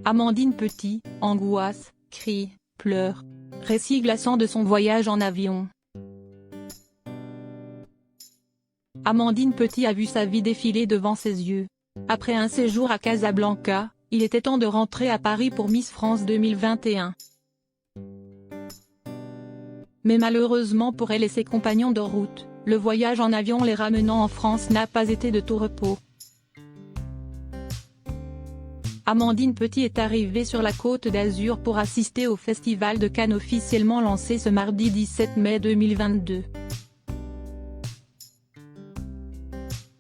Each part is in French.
Amandine Petit, angoisse, cris, pleurs. Récit glaçant de son voyage en avion. Amandine Petit a vu sa vie défiler devant ses yeux. Après un séjour à Casablanca, il était temps de rentrer à Paris pour Miss France 2021. Mais malheureusement pour elle et ses compagnons de route, le voyage en avion les ramenant en France n'a pas été de tout repos. Amandine Petit est arrivée sur la Côte d'Azur pour assister au Festival de Cannes officiellement lancé ce mardi 17 mai 2022.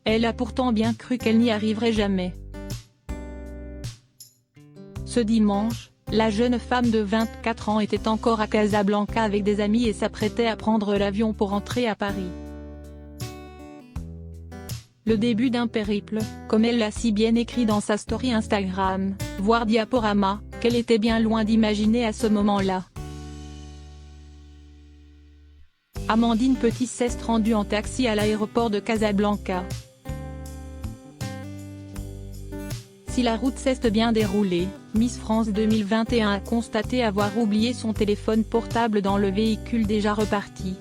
Elle a pourtant bien cru qu'elle n'y arriverait jamais. Ce dimanche, la jeune femme de 24 ans était encore à Casablanca avec des amis et s'apprêtait à prendre l'avion pour rentrer à Paris. Le début d'un périple, comme elle l'a si bien écrit dans sa story Instagram, voire diaporama, qu'elle était bien loin d'imaginer à ce moment-là. Amandine Petit s'est rendue en taxi à l'aéroport de Casablanca. Si la route s'est bien déroulée, Miss France 2021 a constaté avoir oublié son téléphone portable dans le véhicule déjà reparti.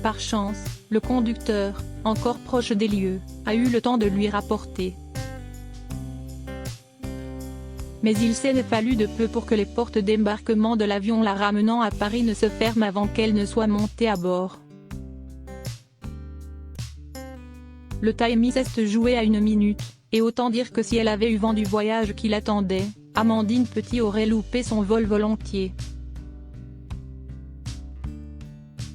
Par chance, le conducteur, encore proche des lieux, a eu le temps de lui rapporter. Mais il s'est fallu de peu pour que les portes d'embarquement de l'avion la ramenant à Paris ne se ferment avant qu'elle ne soit montée à bord. Le timing s'est joué à 1 minute, et autant dire que si elle avait eu vent du voyage qui l'attendait, Amandine Petit aurait loupé son vol volontiers.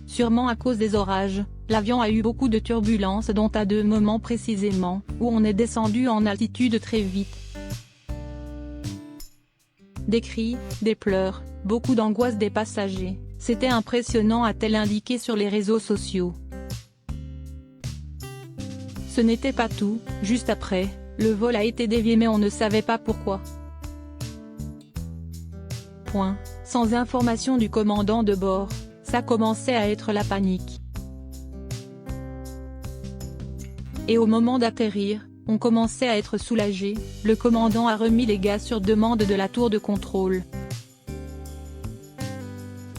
Sûrement à cause des orages, l'avion a eu beaucoup de turbulences dont à 2 moments précisément, où on est descendu en altitude très vite. Des cris, des pleurs, beaucoup d'angoisse des passagers, c'était impressionnant a-t-elle indiqué sur les réseaux sociaux. Ce n'était pas tout, juste après, le vol a été dévié mais on ne savait pas pourquoi. Sans information du commandant de bord, ça commençait à être la panique. Et au moment d'atterrir, on commençait à être soulagé, le commandant a remis les gaz sur demande de la tour de contrôle.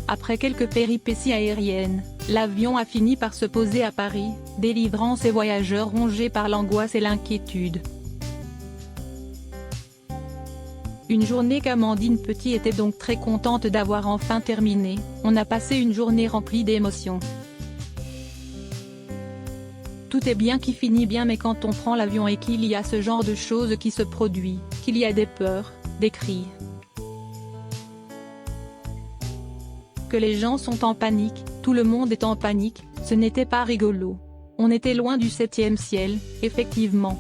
Après quelques péripéties aériennes, l'avion a fini par se poser à Paris, délivrant ses voyageurs rongés par l'angoisse et l'inquiétude. Une journée qu'Amandine Petit était donc très contente d'avoir enfin terminé, on a passé une journée remplie d'émotions. Tout est bien qui finit bien mais quand on prend l'avion et qu'il y a ce genre de choses qui se produit, qu'il y a des peurs, des cris, que les gens sont en panique, tout le monde est en panique, ce n'était pas rigolo. On était loin du 7e ciel, effectivement.